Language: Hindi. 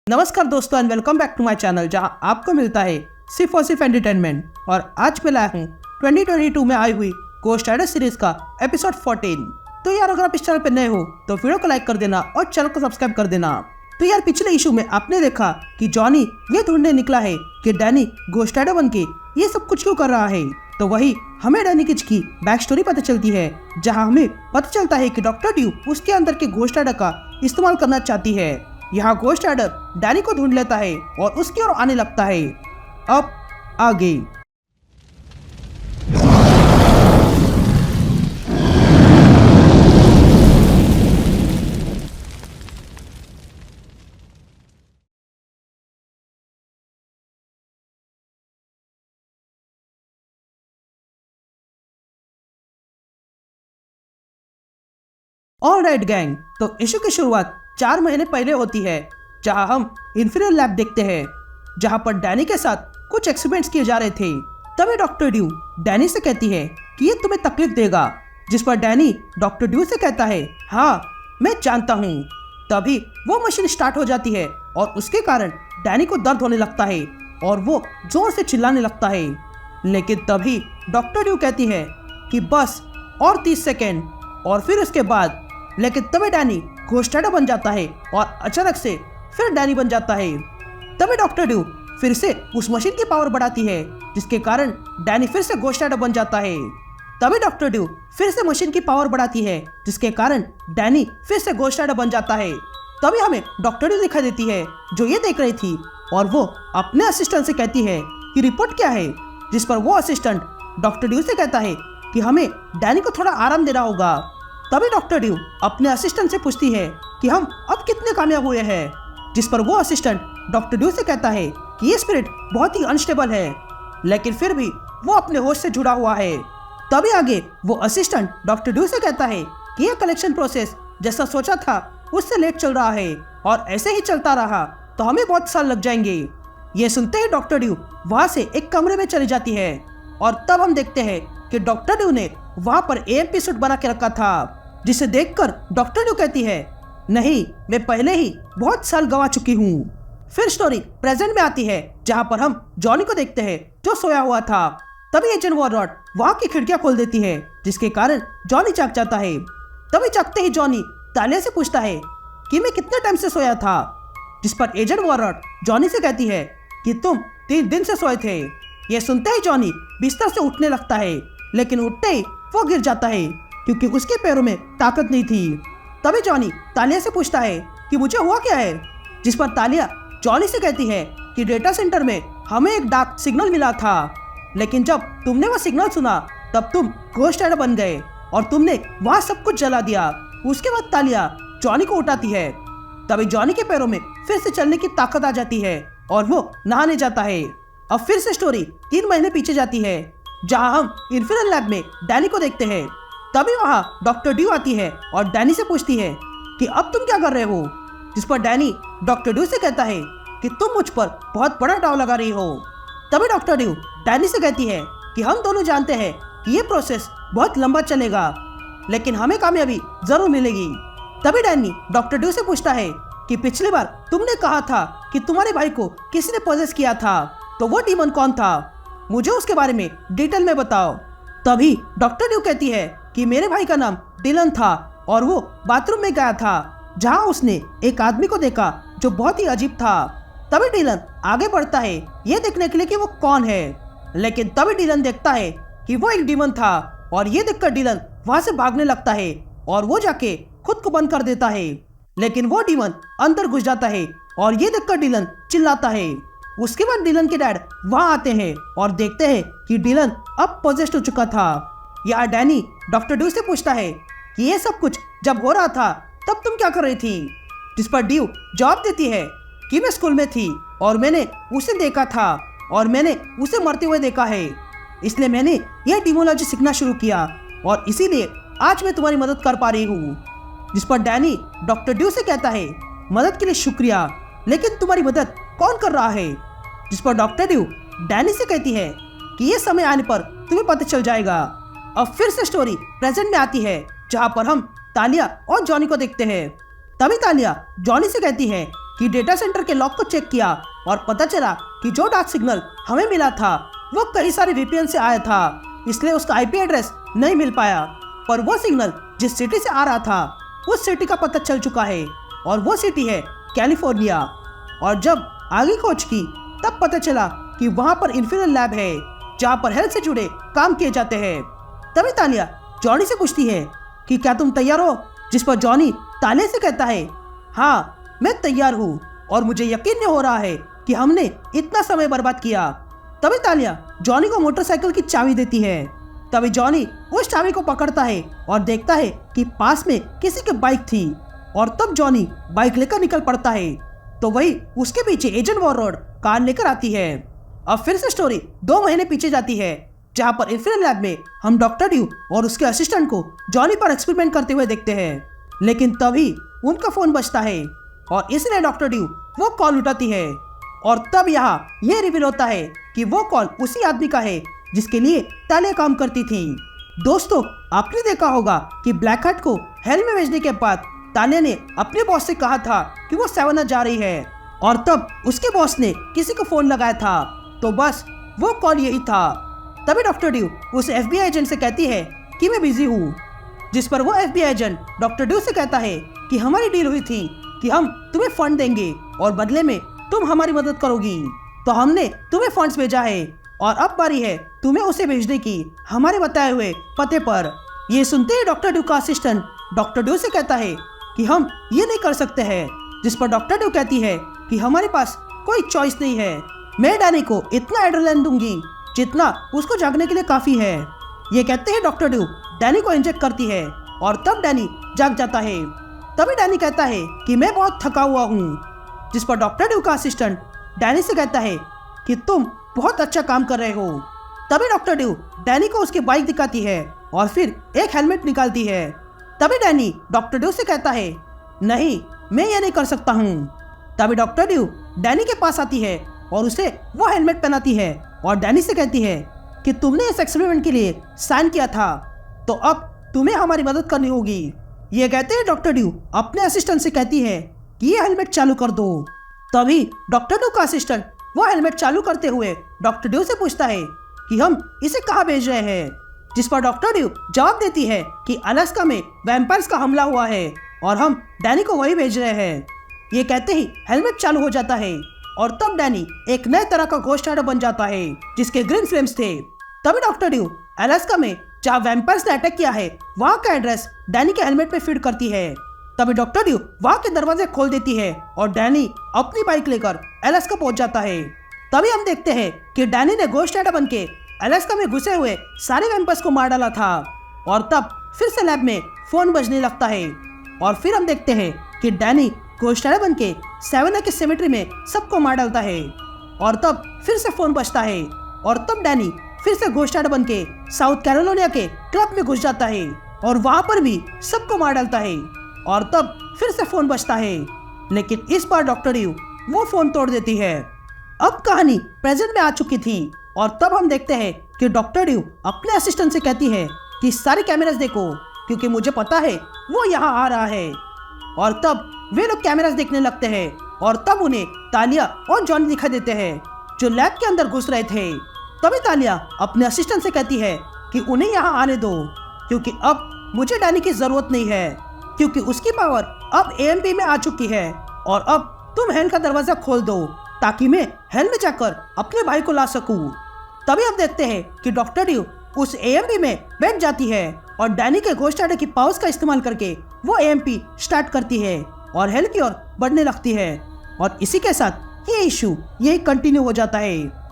नमस्कार दोस्तों and welcome back to my channel जहां आपको मिलता है सिर्फ और सिर्फ एंटरटेनमेंट। और आज मैं लाया हूं 2022 में आई हुई गोस्ट राइडर सीरीज का एपिसोड 14। तो यार अगर आप इस चैनल पर नए हो तो वीडियो को लाइक कर देना और चैनल को सब्सक्राइब कर देना। तो यार पिछले इशू में आपने देखा कि जॉनी ये ढूंढने निकला है कि डैनी गोस्ट राइडर बन के ये सब कुछ क्यों कर रहा है। तो वही हमें डैनी किच की बैक स्टोरी पता चलती है, जहां हमें पता चलता है कि डॉक्टर ड्यू उसके अंदर के गोस्ट राइडर का इस्तेमाल करना चाहती है। यहाँ गोस्ट राइडर डैनी को ढूंढ लेता है और उसकी ओर आने लगता है। अब आगे ऑलराइट गैंग, तो इशू की शुरुआत 4 महीने पहले होती है, जहां हम इंफीरियर लैब देखते हैं, जहां पर डैनी के साथ कुछ एक्सपेरिमेंट्स किए जा रहे थे। तभी डॉक्टर ड्यू डैनी से कहती है कि ये तुम्हें तकलीफ देगा, जिस पर डैनी डॉक्टर ड्यू से कहता है हाँ मैं जानता हूँ। तभी वो मशीन स्टार्ट हो जाती है और उसके कारण डैनी को दर्द होने लगता है और वो जोर से चिल्लाने लगता है। लेकिन तभी डॉक्टर ड्यू कहती है कि बस और 30 सेकेंड, और फिर उसके बाद लेकिन तभी डैनी गोस्ट राइडर बन जाता है और अचानक से फिर डैनी बन जाता है। तभी डॉक्टर ड्यू फिर से उस मशीन की पावर बढ़ाती है, जिसके कारण डैनी फिर से गोस्ट राइडर बन जाता है। तभी डॉक्टर ड्यू फिर से मशीन की पावर बढ़ाती है, जिसके कारण डैनी फिर से गोस्ट राइडर बन जाता है। तभी हमें डॉक्टर ड्यू दिखाई देती है जो ये देख रही थी, और वो अपने असिस्टेंट से कहती है कि रिपोर्ट क्या है, जिस पर वो असिस्टेंट डॉक्टर ड्यू से कहता है कि हमें डैनी को थोड़ा आराम देना होगा। तभी डॉक्टर ड्यू अपने असिस्टेंट से पूछती है कि हम अब कितने कामयाब हुए हैं, जिस पर वो असिस्टेंट डॉक्टर ड्यू से कहता है कि ये स्पिरिट बहुत ही अनस्टेबल है, लेकिन फिर भी वो अपने होश से जुड़ा हुआ है। तभी आगे वो असिस्टेंट डॉक्टर ड्यू से कहता है कि ये कलेक्शन प्रोसेस जैसा सोचा था उससे लेट चल रहा है, और ऐसे ही चलता रहा तो हमें बहुत साल लग जाएंगे। ये सुनते ही डॉक्टर ड्यू वहाँ से एक कमरे में चली जाती है, और तब हम देखते हैं कि डॉक्टर ड्यू ने वहाँ पर एएमपी सूट बना के रखा था, जिसे देखकर डॉक्टर ड्यू कहती है नहीं, मैं पहले ही बहुत साल गवा चुकी हूँ। फिर स्टोरी प्रेजेंट में आती है, जहाँ पर हम जॉनी को देखते हैं जो सोया हुआ था। तभी एजेंट वॉररॉट वहाँ की खिड़कियाँ खोल देती है, जिसके कारण जॉनी जाग जाता है। तभी जागते ही जॉनी तालिया से पूछता है कि मैं कितने टाइम से सोया था, जिस पर एजेंट वॉररॉट जॉनी से कहती है कि तुम 3 दिन से सोए थे। ये सुनते ही जॉनी बिस्तर से उठने लगता है, लेकिन उठते ही वो गिर जाता है क्योंकि उसके पैरों में ताकत नहीं थी। तभी जॉनी तालिया से पूछता है कि मुझे हुआ क्या है, जिस पर तालिया जॉनी से कहती है कि डेटा सेंटर में हमें एक डार्क सिग्नल मिला था, लेकिन जब तुमने वो सिग्नल सुना तब तुम गोस्ट राइडर बन गए और तुमने वहाँ सब कुछ जला दिया। उसके बाद तालिया जॉनी को उठाती है। तभी जॉनी के पैरों में फिर से चलने की ताकत आ जाती है और वो नहाने जाता है। अब फिर से स्टोरी 3 महीने पीछे जाती है, जहाँ हम इंफीरियर लैब में डैनी को देखते हैं। तभी वहाँ डॉक्टर ड्यू आती है और डैनी से पूछती है कि अब तुम क्या कर रहे हो, जिस पर डैनी डॉक्टर ड्यू से कहता है कि तुम मुझ पर बहुत बड़ा दांव लगा रही हो। तभी डॉक्टर ड्यू डैनी से कहती है कि हम दोनों जानते हैं कि ये प्रोसेस बहुत लंबा चलेगा, लेकिन हमें कामयाबी जरूर मिलेगी। तभी डैनी डॉक्टर ड्यू से पूछता है कि पिछली बार तुमने कहा था कि तुम्हारे भाई को किसी ने पोजेस किया था, तो वो डीमन कौन था, मुझे उसके बारे में डिटेल में बताओ। तभी डॉक्टर ड्यू कहती है कि मेरे भाई का नाम डिलन था और वो बाथरूम में गया था, जहां उसने एक आदमी को देखा जो बहुत ही अजीब था। तभी डिलन आगे बढ़ता है ये देखने के लिए कि वो कौन है, लेकिन तभी डिलन देखता है कि वो एक डीमन था, और ये देखकर डिलन वहां से भागने लगता है और वो जाके खुद को बंद कर देता है। लेकिन वो डीमन अंदर घुस जाता है और ये देखकर डिलन चिल्लाता है। उसके बाद डिलन के डैड वहां आते हैं और देखते हैं कि डिलन अब पोजेस्ड हो चुका था। यहाँ डैनी डॉक्टर ड्यू से पूछता है कि ये सब कुछ जब हो रहा था तब तुम क्या कर रही थी, जिस पर ड्यू जवाब देती है कि मैं स्कूल में थी और मैंने उसे देखा था और मैंने उसे मरते हुए देखा है, इसलिए मैंने यह डीमोलॉजी सीखना शुरू किया और इसीलिए आज मैं तुम्हारी मदद कर पा रही हूँ। जिस पर डैनी डॉक्टर ड्यू से कहता है मदद के लिए शुक्रिया, लेकिन तुम्हारी मदद कौन कर रहा है, जिस पर डॉक्टर ड्यू डैनी से कहती है कि ये समय आने पर तुम्हें पता चल जाएगा। अब फिर से स्टोरी प्रेजेंट में आती है, जहाँ पर हम तालिया और जॉनी को देखते हैं। तभी तालिया जॉनी से कहती है कि डेटा सेंटर के लॉक को चेक किया और पता चला कि जो डार्क सिग्नल हमें मिला था वो कई सारे VPN से आया था, इसलिए उसका IP एड्रेस नहीं मिल पाया। पर वो सिग्नल जिस सिटी से आ रहा था उस सिटी का पता चल चुका है और वो सिटी है कैलिफोर्निया। और जब आगे खोज की तब पता चला कि वहाँ पर इंफीरियर लैब है जहाँ पर हेल्थ से जुड़े काम किए जाते हैं। तभी तालिया जॉनी से पूछती है कि क्या तुम तैयार हो, जिस पर जॉनी तालिया से कहता है हाँ मैं तैयार हूँ और मुझे यकीन नहीं हो रहा है कि हमने इतना समय बर्बाद किया। तभी तालिया जॉनी को मोटरसाइकिल की चाबी देती है। तभी जॉनी उस चाबी को पकड़ता है और देखता है कि पास में किसी की बाइक थी और तब जॉनी बाइक लेकर निकल पड़ता है तो वही उसके पीछे एजेंट वॉररोड कार लेकर आती है। अब फिर से स्टोरी 2 महीने पीछे जाती है जहाँ पर इंफीरियर लैब में हम डॉक्टर ड्यू और उसके असिस्टेंट को जॉनी पर एक्सपेरिमेंट करते हुए देखते हैं। लेकिन तभी उनका फोन बजता है और इसलिए डॉक्टर ड्यू वो कॉल उठाती है और तब यहाँ ये रिवील होता है कि वो कॉल उसी आदमी का है जिसके लिए तालिया काम करती थी। दोस्तों आपने देखा होगा कि ब्लैक हार्ट को हेल में भेजने के बाद तालिया ने अपने बॉस से कहा था कि वो सेवना जा रही है और तब उसके बॉस ने किसी को फोन लगाया था, तो बस वो कॉल यही था। तभी डॉक्टर ड्यू उस FBI एजेंट से कहती है कि मैं बिजी हूँ, जिस पर वो FBI एजेंट डॉक्टर ड्यू से कहता है कि हमारी डील हुई थी कि हम तुम्हें फंड देंगे और बदले में तुम हमारी मदद करोगी, तो हमने तुम्हें फंड्स भेजा है और अब बारी है तुम्हें उसे भेजने की हमारे बताए हुए पते पर। ये सुनते ही डॉक्टर ड्यू का असिस्टेंट डॉक्टर ड्यू से कहता है कि हम ये नहीं कर सकते हैं, जिस पर डॉक्टर ड्यू कहती है कि हमारे पास कोई चॉइस नहीं है, मैं डैनी को इतना एड्रेनलिन दूंगी जितना उसको जागने के लिए काफी है। ये कहते हैं डॉक्टर ड्यू डैनी को इंजेक्ट करती है और तब डैनी जाग जाता है। तभी डैनी कहता है कि मैं बहुत थका हुआ हूँ, जिस पर डॉक्टर ड्यू का असिस्टेंट डैनी से कहता है कि तुम बहुत अच्छा काम कर रहे हो। तभी डॉक्टर ड्यू डैनी को उसकी बाइक दिखाती है और फिर एक हेलमेट निकालती है। तभी डैनी डॉक्टर ड्यू से कहता है नहीं मैं ये नहीं कर सकता हूँ। तभी डॉक्टर ड्यू डैनी के पास आती है और उसे वो हेलमेट पहनाती है और डैनी से कहती है कि तुमने इस एक्सपेरिमेंट के लिए साइन किया था, तो अब तुम्हें हमारी मदद करनी होगी। ये कहते हैं डॉक्टर ड्यू अपने असिस्टेंट से कहती है कि ये हेलमेट चालू कर दो। तभी डॉक्टर ड्यू का असिस्टेंट वो हेलमेट चालू करते हुए डॉक्टर ड्यू से पूछता है कि हम इसे कहाँ भेज रहे हैं, जिस पर डॉक्टर ड्यू जवाब देती है कि अलास्का में वैम्पायर्स का हमला हुआ है और हम डैनी को वही भेज रहे हैं। ये कहते ही हेलमेट चालू हो जाता है और तब डैनी एक नए तरह का घोस्ट राइडर बन जाता है जिसके ग्रीन फ्लेम्स थे। तभी डॉक्टर ड्यू अलास्का में जहाँ वैम्पायर्स ने अटैक किया है वहाँ का एड्रेस डैनी के हेलमेट पे फीड करती है। तभी डॉक्टर ड्यू वहाँ के दरवाजे खोल देती है और डैनी अपनी बाइक लेकर अलास्का पहुंच जाता है। तभी हम देखते हैं कि डैनी ने घोस्ट राइडर बन के अलास्का में घुसे हुए सारे वैम्पायर्स को मार डाला था और तब फिर से लैब में फोन बजने लगता है और फिर हम देखते हैं कि डैनी घोस्ट राइडर बन के सेवेना के सेमेट्री में सबको मार डालता है और तब फिर से फोन बजता है और तब डैनी फिर से घोस्ट राइडर बन के साउथ कैरोलिना के क्लब में घुस जाता है और वहां पर भी सबको मार डालता है और तब फिर से फोन बजता है, लेकिन इस बार डॉक्टर ड्यू वो फोन तोड़ देती है। अब कहानी प्रेजेंट में आ चुकी थी और तब हम देखते हैं कि डॉक्टर ड्यू अपने असिस्टेंट से कहती है कि सारे कैमरास देखो क्योंकि मुझे पता है वो यहाँ आ रहा है। और तब वे लोग कैमरास देखने लगते हैं और तब उन्हें तालिया और जॉनी दिखा देते हैं जो लैब के अंदर घुस रहे थे। तभी तालिया अपने असिस्टेंट से कहती है कि उन्हें यहाँ आने दो क्योंकि अब मुझे डैनी की जरूरत नहीं है क्योंकि उसकी पावर अब AMP में आ चुकी है और अब तुम हेल का दरवाजा खोल दो ताकि मैं हेल में जाकर अपने भाई को ला सकूं। तभी हम देखते हैं कि डॉक्टर ड्यू उस AMP में बैठ जाती है और डैनी के घोस्ट राइडर की पावर्स का इस्तेमाल करके वो AMP स्टार्ट करती है और हेल की ओर बढ़ने लगती है और इसी के साथ ये इशू यही कंटिन्यू हो जाता है।